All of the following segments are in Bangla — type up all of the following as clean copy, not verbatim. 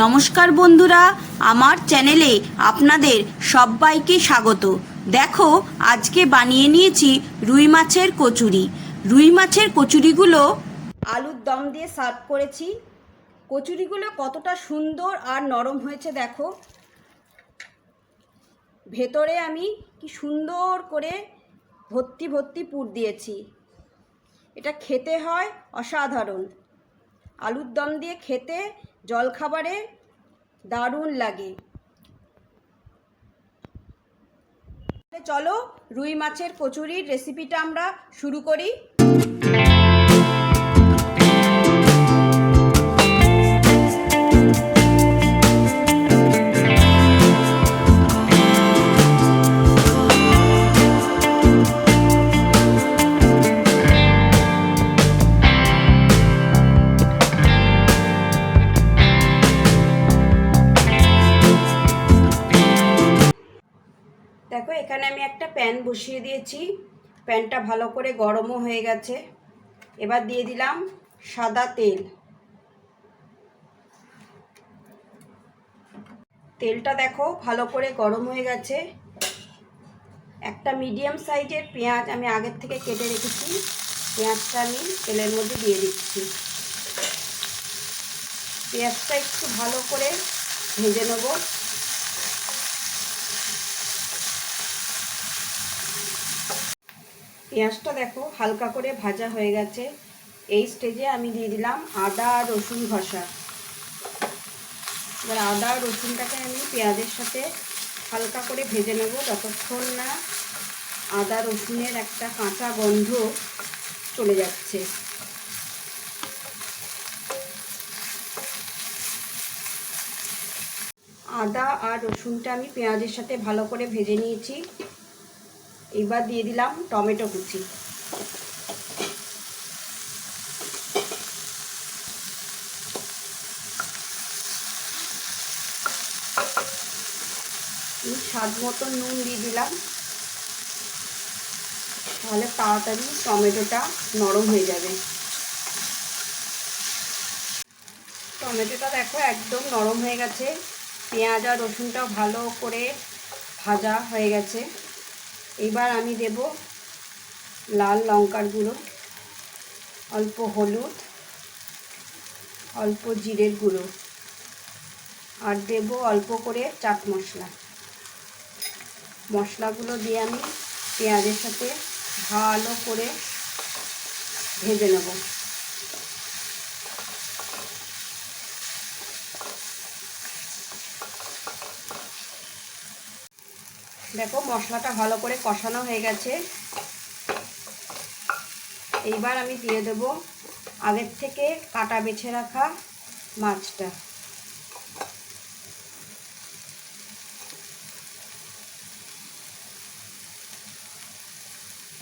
নমস্কার বন্ধুরা, আমার চ্যানেলে আপনাদের সবাইকে স্বাগত। দেখো, আজকে বানিয়ে নিয়েছি রুই মাছের কচুরি। রুই মাছের কচুরিগুলো আলুর দম দিয়ে সার্ভ করেছি। কচুরিগুলো কতটা সুন্দর আর নরম হয়েছে দেখো। ভেতরে আমি কি সুন্দর করে ভর্তি ভর্তি পুর দিয়েছি। এটা খেতে হয় অসাধারণ। আলুর দম দিয়ে খেতে জলখাবারে দারুণ লাগে। চলো রুই মাছের কচুরির রেসিপিটা আমরা শুরু করি। দেখো, এখানে আমি একটা প্যান বসিয়ে দিয়েছি। প্যানটা ভালো করে গরমও হয়ে গেছে। এবার দিয়ে দিলাম সাদা তেল। তেলটা দেখো ভালো করে গরম হয়ে গেছে। একটা মিডিয়াম সাইজের পেঁয়াজ আমি আগের থেকে কেটে রেখেছি। পেঁয়াজটা আমি তেলের মধ্যে দিয়ে দিচ্ছি। পেঁয়াজটা একটু ভালো করে ভেজে নেব। পেঁয়াজটা দেখো হালকা করে ভাজা হয়ে গেছে। এই স্টেজে আমি দিয়ে দিলাম আদা আর রসুন ঘষা। এবার আদা আর রসুনটাকে আমি পেঁয়াজের সাথে হালকা করে ভেজে নেব, যতক্ষণ না আদা রসুনের একটা কাঁচা গন্ধ চলে যাচ্ছে। আদা আর রসুনটা আমি পেঁয়াজের সাথে ভালো করে ভেজে নিয়েছি। এবার দিয়ে দিলাম টমেটো কুচি। স্বাদ মতো নুন দিয়ে দিলাম, তাহলে তাড়াতাড়ি টমেটোটা নরম হয়ে যাবে। টমেটোটা দেখো একদম নরম হয়ে গেছে। পেঁয়াজ আর রসুনটাও ভালো করে ভাজা হয়ে গেছে। এবার আমি দেব লাল লঙ্কার গুঁড়ো, অল্প হলুদ, অল্প জিরের গুঁড়ো, আর দেব অল্প করে চাট মশলা। মশলাগুলো দিয়ে আমি পেঁয়াজের সাথে ভালো করে ভেজে নেব। দেখো মশলাটা ভালো করে কষানো হয়ে গেছে। এইবার আমি দিয়ে দেব আগের থেকে কাটা বেছে রাখা মাছটা।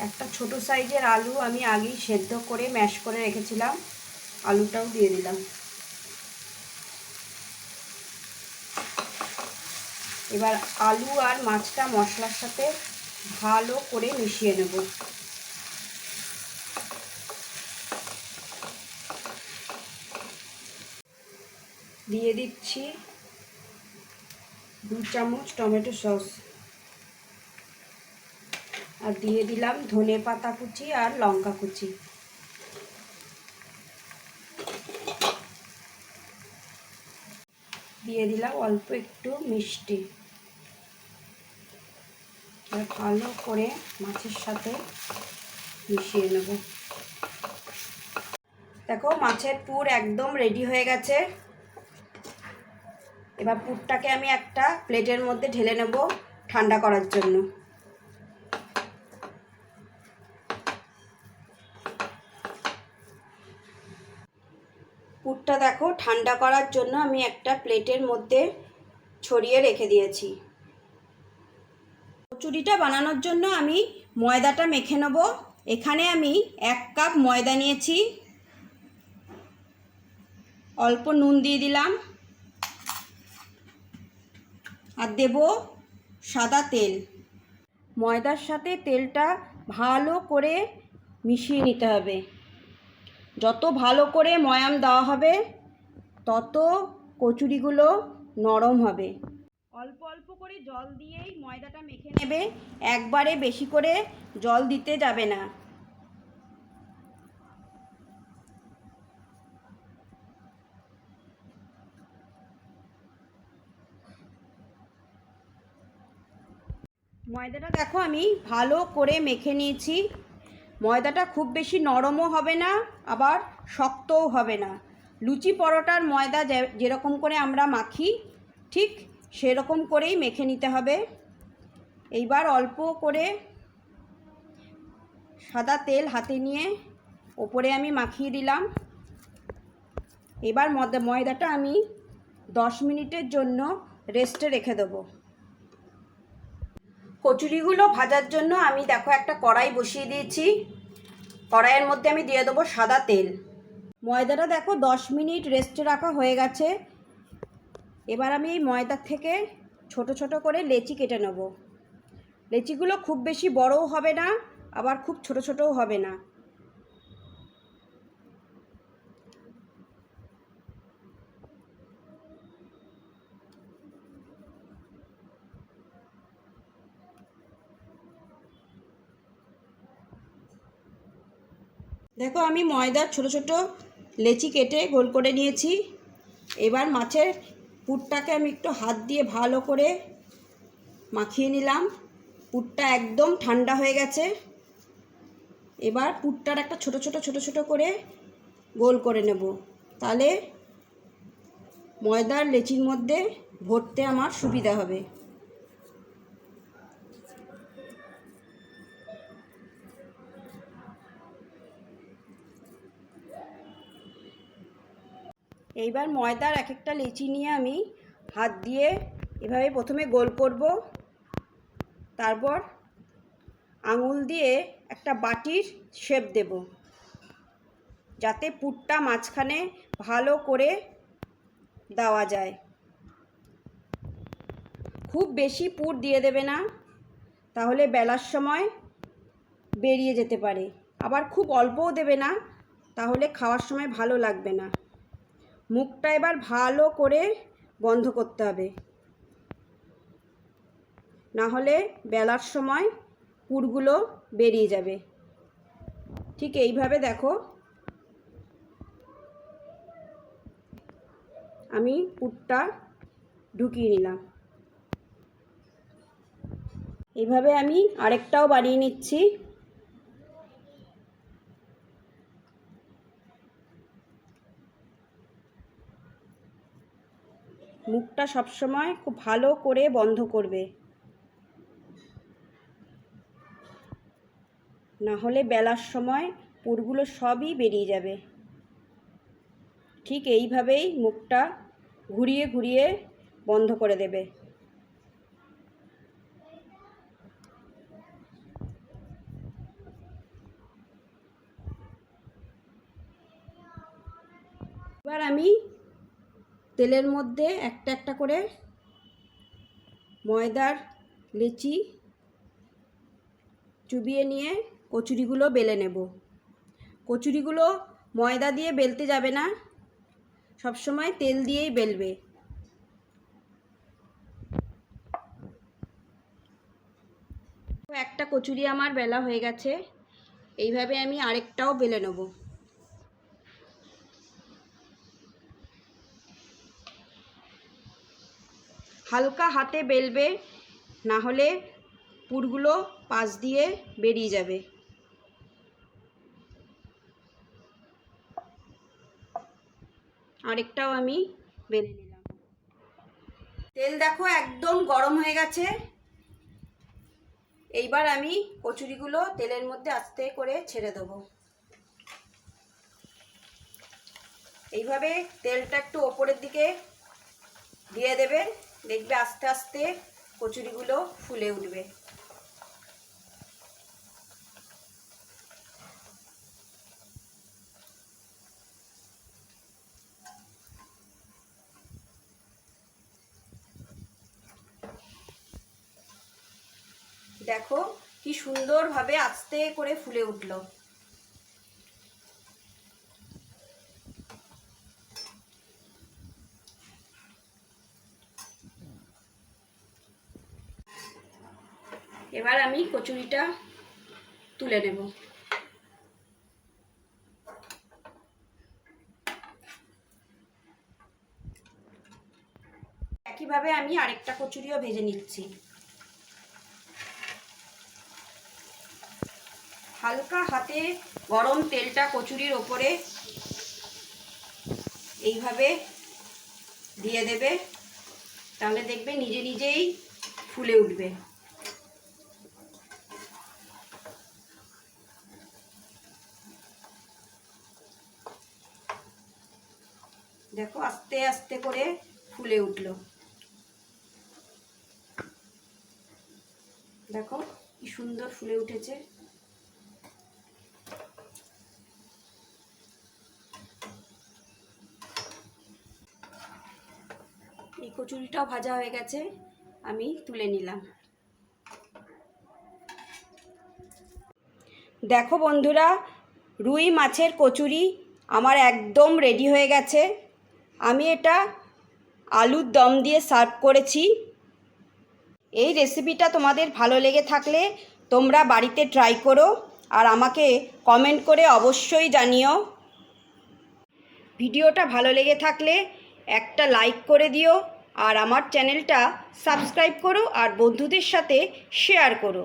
একটা ছোট সাইজের আলু আমি আগেই সেদ্ধ করে ম্যাশ করে রেখেছিলাম, আলুটাও দিয়ে দিলাম। এবার আলু আর মাছটা মশলার সাথে ভালো করে মিশিয়ে নেব। দিয়ে দিচ্ছি 2 চামচ টমেটো সস, আর দিয়ে দিলাম ধনে পাতা কুচি আর লঙ্কা কুচি। দিয়ে দিলাম অল্প একটু মিষ্টি। ভালো করে মাছের সাথে মিশিয়ে নেব। দেখো মাছের পুর একদম রেডি হয়ে গেছে। এবার পুরটাকে আমি একটা প্লেটের মধ্যে ঢেলে নেব ঠান্ডা করার জন্য। পুরটা দেখো ঠান্ডা করার জন্য আমি একটা প্লেটের মধ্যে ছড়িয়ে রেখে দিয়েছি। কচুরিটা বানানোর জন্য আমি ময়দাটা মেখে নেব। এখানে আমি 1 কাপ ময়দা নিয়েছি। অল্প নুন দিয়ে দিলাম, আর দেব সাদা তেল। ময়দার সাথে তেলটা ভালো করে মিশিয়ে নিতে হবে। যত ভালো করে ময়াম দেওয়া হবে তত কচুরিগুলো নরম হবে। অল্প অল্প করে জল দিয়েই ময়দাটা মেখে নেবে, একবারে বেশি করে জল দিতে যাবে না। ময়দাটা দেখো আমি ভালো করে মেখে নিয়েছি। ময়দাটা খুব বেশি নরমও হবে না, আবার শক্তও হবে না। লুচি পরোটার ময়দা যেরকম করে আমরা মাখি ঠিক সেরকম করেই মেখে নিতে হবে। এইবার অল্প করে সাদা তেল হাতে নিয়ে ওপরে আমি মাখিয়ে দিলাম। এবার ময়দাটা আমি 10 মিনিটের জন্য রেস্টে রেখে দেবো। কচুরিগুলো ভাজার জন্য আমি দেখো একটা কড়াই বসিয়ে দিয়েছি। কড়াইয়ের মধ্যে আমি দিয়ে দেবো সাদা তেল। ময়দাটা দেখো 10 মিনিট রেস্টে রাখা হয়ে গেছে। এবার আমি এই ময়দা থেকে ছোট ছোট করে লেচি কেটে নেব। লেচিগুলো খুব বেশি বড়ও হবে না, আবার খুব ছোট ছোটও হবে না। দেখো আমি ময়দার ছোট ছোট লেচি কেটে গোল করে নিয়েছি। এবার মাছের পুরটাকে আমি একটু হাত দিয়ে ভালো করে মাখিয়ে নিলাম। পুরটা একদম ঠান্ডা হয়ে গেছে। এবার পুরটার একটা ছোট ছোট করে গোল করে নেব, তাহলে ময়দার লেচির মধ্যে ভরতে আমার সুবিধা হবে। এইবার ময়দার এক একটা লেচি নিয়ে আমি হাত দিয়ে এভাবে প্রথমে গোল করব, তারপর আঙুল দিয়ে একটা বাটির শেপ দেব, যাতে পুরটা মাঝখানে ভালো করে দেওয়া যায়। খুব বেশি পুর দিয়ে দেবে না, তাহলে বেলার সময় বেরিয়ে যেতে পারে। আবার খুব অল্পও দেবে না, তাহলে খাওয়ার সময় ভালো লাগবে না। মুখটা এবার ভালো করে বন্ধ করতে হবে, না হলে বেলার সময় পুরগুলো বেরিয়ে যাবে। ঠিক এইভাবে দেখো আমি পুরটা ঢুকিয়ে নিলাম। এইভাবে আমি আরেকটাও বানিয়ে নিচ্ছি। মুখটা সবসময় খুব ভালো করে বন্ধ করবে, না হলে বেলার সময় পুরগুলো সবই বেরিয়ে যাবে। ঠিক এইভাবেই মুখটা ঘুরিয়ে ঘুরিয়ে বন্ধ করে দেবে। এবার আমি তেলের মধ্যে একটা একটা করে ময়দার লেচি চুবিয়ে নিয়ে কচুরিগুলো বেলে নেব। কচুরিগুলো ময়দা দিয়ে বেলতে যাবে না, সবসময় তেল দিয়েই বেলবে। একটা কচুরি আমার বেলা হয়ে গেছে। এইভাবে আমি আরেকটাও বেলে নেব। হালকা হাতে বেলবে, না হলে পুরগুলো পাশ দিয়ে বেরিয়ে যাবে। আরেকটাও আমি বেলে নিলাম। তেল দেখো একদম গরম হয়ে গেছে। এইবার আমি কচুরিগুলো তেলের মধ্যে আস্তে করে ছেড়ে দেবো। এইভাবে তেলটা একটু ওপরের দিকে দিয়ে দেবে, দেখবে আস্তে আস্তে কচুরিগুলো ফুলে উঠবে। দেখো কি সুন্দরভাবে আস্তে করে ফুলে উঠলো। এবার আমি কচুরিটা তুলে নেব। একইভাবে আমি আরেকটা কচুরিও ভেজে নিচ্ছি। হালকা হাতে গরম তেলটা কচুরির ওপরে এইভাবে দিয়ে দেবে, তাহলে দেখবে নিজে নিজেই ফুলে উঠবে। দেখো আস্তে আস্তে করে ফুলে উঠলো। দেখো কি সুন্দর ফুলে উঠেছে। এই কচুরিটাও ভাজা হয়ে গেছে, আমি তুলে নিলাম। দেখো বন্ধুরা, রুই মাছের কচুরি আমার একদম রেডি হয়ে গেছে। আমি এটা আলুর দম দিয়ে সার্ভ করেছি। এই রেসিপিটা তোমাদের ভালো লেগে থাকলে তোমরা বাড়িতে ট্রাই করো আর আমাকে কমেন্ট করে অবশ্যই জানিও। ভিডিওটা ভালো লেগে থাকলে একটা লাইক করে দিও আর আমার চ্যানেলটা সাবস্ক্রাইব করো আর বন্ধুদের সাথে শেয়ার করো।